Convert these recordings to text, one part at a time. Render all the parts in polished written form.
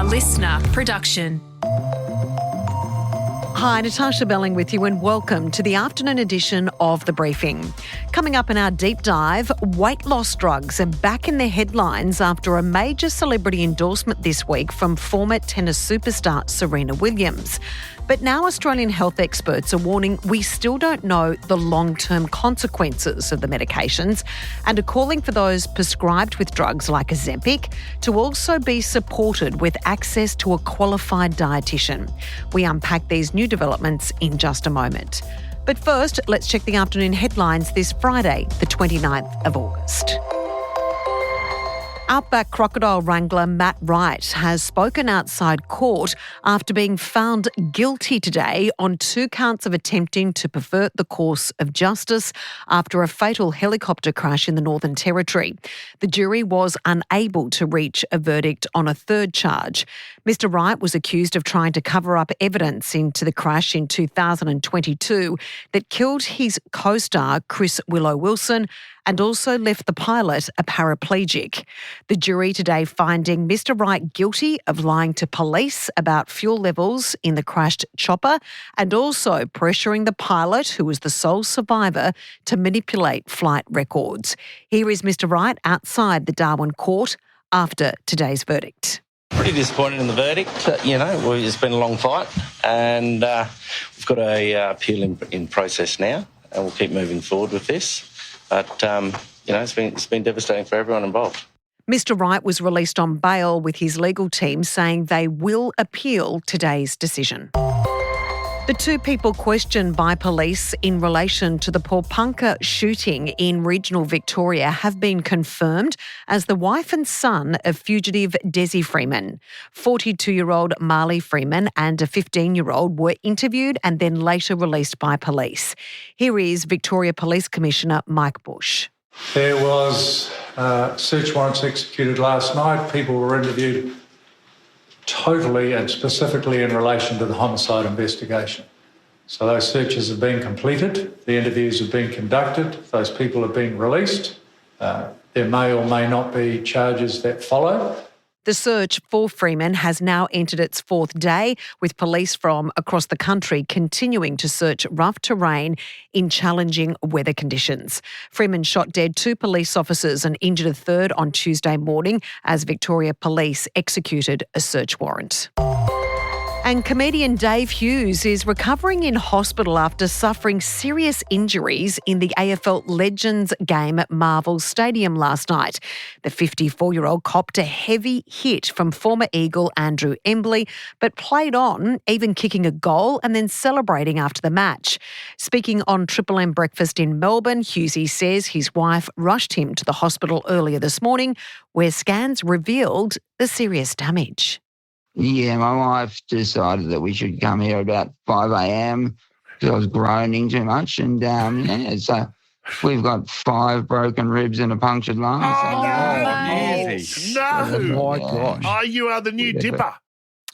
listener production. Hi, Natarsha Belling with you and welcome to the afternoon edition of The Briefing. Coming up in our deep dive, weight loss drugs are back in the headlines after a major celebrity endorsement this week from former tennis superstar Serena Williams. But now Australian health experts are warning we still don't know the long-term consequences of the medications and are calling for those prescribed with drugs like Ozempic to also be supported with access to a qualified dietitian. We unpack these new developments in just a moment. But first, let's check the afternoon headlines this Friday, the 29th of August. Outback crocodile wrangler Matt Wright has spoken outside court after being found guilty today on 2 counts of attempting to pervert the course of justice after a fatal helicopter crash in the Northern Territory. The jury was unable to reach a verdict on a 3rd charge. Mr Wright was accused of trying to cover up evidence into the crash in 2022 that killed his co-star Chris Willow-Wilson and also left the pilot a paraplegic. The jury today finding Mr Wright guilty of lying to police about fuel levels in the crashed chopper and also pressuring the pilot, who was the sole survivor, to manipulate flight records. Here is Mr Wright outside the Darwin court after today's verdict. Pretty disappointed in the verdict. It's been a long fight and we've got a appeal in process now and we'll keep moving forward with this. But, it's been devastating for everyone involved. Mr Wright was released on bail with his legal team saying they will appeal today's decision. The 2 people questioned by police in relation to the Porepunka shooting in regional Victoria have been confirmed as the wife and son of fugitive Desi Freeman. 42-year-old Marley Freeman and a 15-year-old were interviewed and then later released by police. Here is Victoria Police Commissioner Mike Bush. There was search warrants executed last night. People were interviewed totally and specifically in relation to the homicide investigation. So those searches have been completed, the interviews have been conducted, those people have been released. There may or may not be charges that follow. The search for Freeman has now entered its 4th day, with police from across the country continuing to search rough terrain in challenging weather conditions. Freeman shot dead 2 police officers and injured a 3rd on Tuesday morning as Victoria Police executed a search warrant. And comedian Dave Hughes is recovering in hospital after suffering serious injuries in the AFL Legends game at Marvel Stadium last night. The 54-year-old copped a heavy hit from former Eagle Andrew Embley, but played on, even kicking a goal and then celebrating after the match. Speaking on Triple M Breakfast in Melbourne, Hughesy says his wife rushed him to the hospital earlier this morning, where scans revealed the serious damage. Yeah, my wife decided that we should come here about 5 a.m. because I was groaning too much. And, so we've got 5 broken ribs and a punctured lung. No! Oh, my gosh. Oh, you are the new Dipper.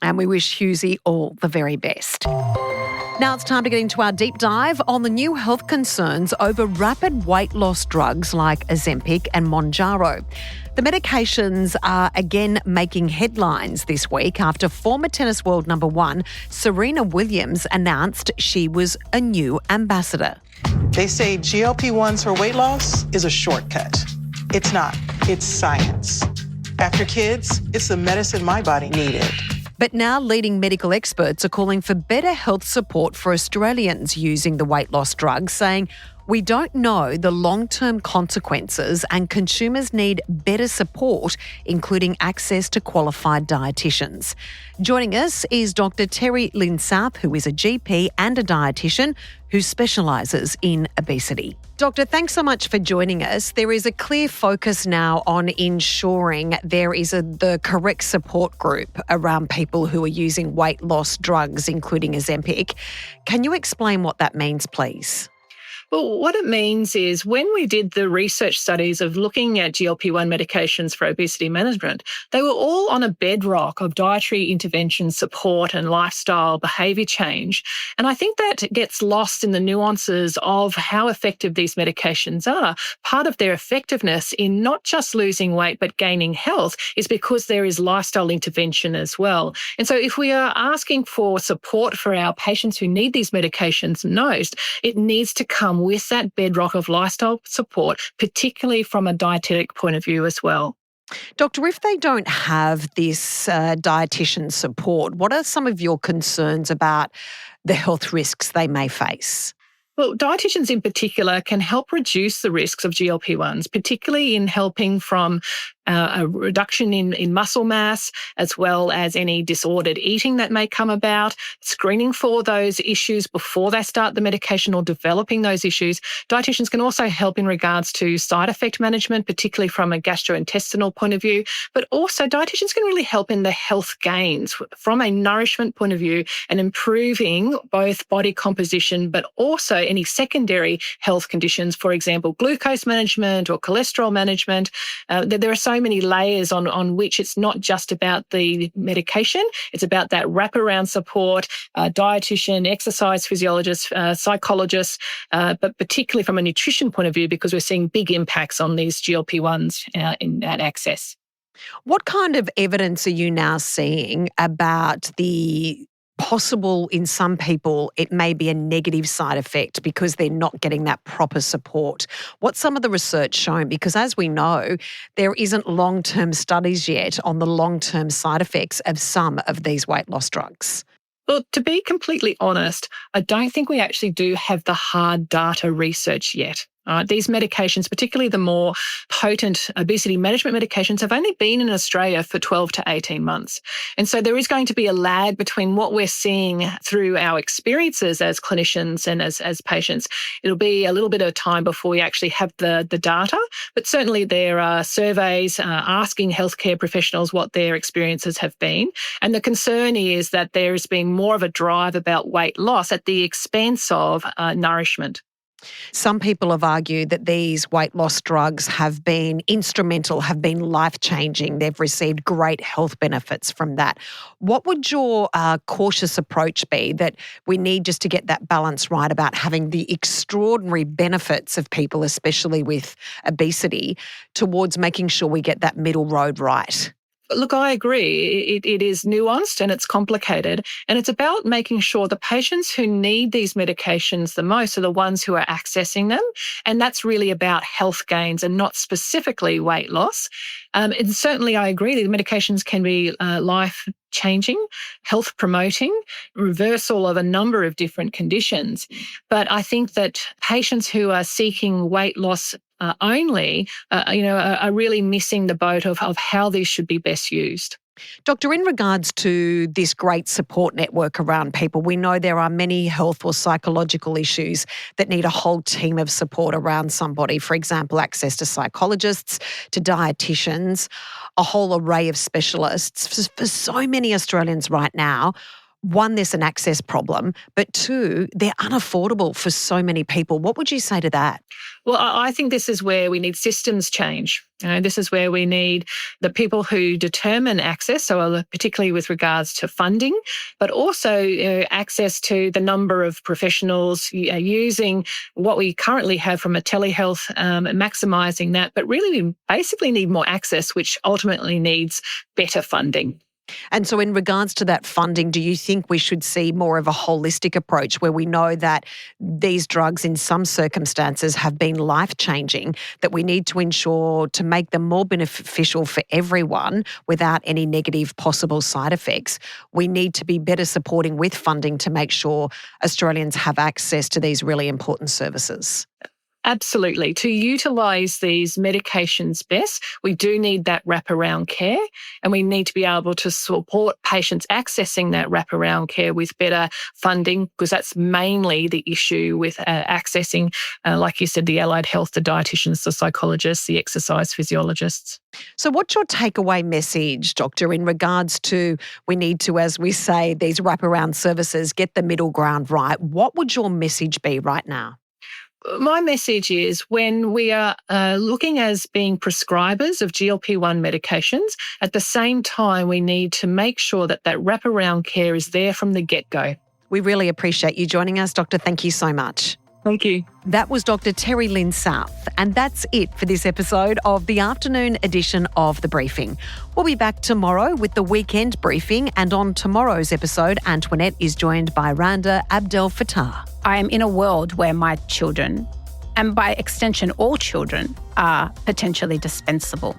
And we wish Hughesy all the very best. Now it's time to get into our deep dive on the new health concerns over rapid weight loss drugs like Ozempic and Mounjaro. The medications are again making headlines this week after former tennis world number 1 Serena Williams announced she was a new ambassador. They say GLP-1s for weight loss is a shortcut. It's not. It's science. After kids, it's the medicine my body needed. But now leading medical experts are calling for better health support for Australians using the weight loss drugs, saying we don't know the long-term consequences and consumers need better support, including access to qualified dietitians. Joining us is Dr Terri-Lynne South, who is a GP and a dietitian who specialises in obesity. Doctor, thanks so much for joining us. There is a clear focus now on ensuring there is the correct support group around people who are using weight loss drugs, including Ozempic. Can you explain what that means, please? Well, what it means is when we did the research studies of looking at GLP-1 medications for obesity management, they were all on a bedrock of dietary intervention support and lifestyle behaviour change. And I think that gets lost in the nuances of how effective these medications are. Part of their effectiveness in not just losing weight but gaining health is because there is lifestyle intervention as well. And so if we are asking for support for our patients who need these medications most, it needs to come with that bedrock of lifestyle support, particularly from a dietetic point of view as well. Doctor, if they don't have this dietitian support, what are some of your concerns about the health risks they may face? Well, dietitians in particular can help reduce the risks of GLP-1s, particularly in helping from a reduction in muscle mass, as well as any disordered eating that may come about, screening for those issues before they start the medication or developing those issues. Dietitians can also help in regards to side effect management, particularly from a gastrointestinal point of view, but also dietitians can really help in the health gains from a nourishment point of view and improving both body composition, but also any secondary health conditions, for example, glucose management or cholesterol management. There are so many layers on which it's not just about the medication, it's about that wraparound support, dietitian, exercise physiologist, psychologist, but particularly from a nutrition point of view, because we're seeing big impacts on these GLP-1s in that access. What kind of evidence are you now seeing about the possible, in some people, it may be a negative side effect because they're not getting that proper support? What's some of the research showing? Because as we know, there isn't long-term studies yet on the long-term side effects of some of these weight loss drugs. Well, to be completely honest, I don't think we actually do have the hard data research yet. These medications, particularly the more potent obesity management medications, have only been in Australia for 12 to 18 months. And so there is going to be a lag between what we're seeing through our experiences as clinicians and as patients. It'll be a little bit of time before we actually have the data, but certainly there are surveys asking healthcare professionals what their experiences have been. And the concern is that there has been more of a drive about weight loss at the expense of nourishment. Some people have argued that these weight loss drugs have been instrumental, have been life-changing. They've received great health benefits from that. What would your cautious approach be, that we need just to get that balance right about having the extraordinary benefits of people, especially with obesity, towards making sure we get that middle road right? Look, I agree. It is nuanced and it's complicated. And it's about making sure the patients who need these medications the most are the ones who are accessing them. And that's really about health gains and not specifically weight loss. And certainly I agree that medications can be life-changing, health-promoting, reversal of a number of different conditions. But I think that patients who are seeking weight loss only, are really missing the boat of how these should be best used. Doctor, in regards to this great support network around people, we know there are many health or psychological issues that need a whole team of support around somebody. For example, access to psychologists, to dietitians, a whole array of specialists. For so many Australians right now, one, there's an access problem, but two, they're unaffordable for so many people. What would you say to that? Well, I think this is where we need systems change. This is where we need the people who determine access, so particularly with regards to funding, but also access to the number of professionals using what we currently have from a telehealth, maximising that. But really, we basically need more access, which ultimately needs better funding. And so in regards to that funding, do you think we should see more of a holistic approach where we know that these drugs in some circumstances have been life-changing, that we need to ensure to make them more beneficial for everyone without any negative possible side effects? We need to be better supporting with funding to make sure Australians have access to these really important services. Absolutely. To utilise these medications best, we do need that wraparound care, and we need to be able to support patients accessing that wraparound care with better funding, because that's mainly the issue with accessing, like you said, the allied health, the dietitians, the psychologists, the exercise physiologists. So what's your takeaway message, Doctor, in regards to we need to, as we say, these wraparound services, get the middle ground right? What would your message be right now? my message is when we are looking as being prescribers of GLP-1 medications, at the same time, we need to make sure that wraparound care is there from the get-go. We really appreciate you joining us, Doctor. Thank you so much. Thank you. That was Dr Terri-Lynne South, and that's it for this episode of the afternoon edition of The Briefing. We'll be back tomorrow with the weekend briefing, and on tomorrow's episode, Antoinette is joined by Randa Abdel Fattah. I am in a world where my children, and by extension all children, are potentially dispensable.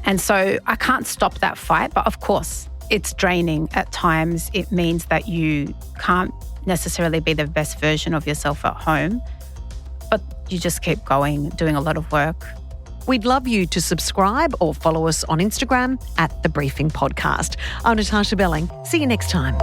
And so I can't stop that fight, but of course it's draining at times. It means that you can't necessarily be the best version of yourself at home, but you just keep going, doing a lot of work. We'd love you to subscribe or follow us on Instagram @The Briefing Podcast. I'm Natarsha Belling. See you next time.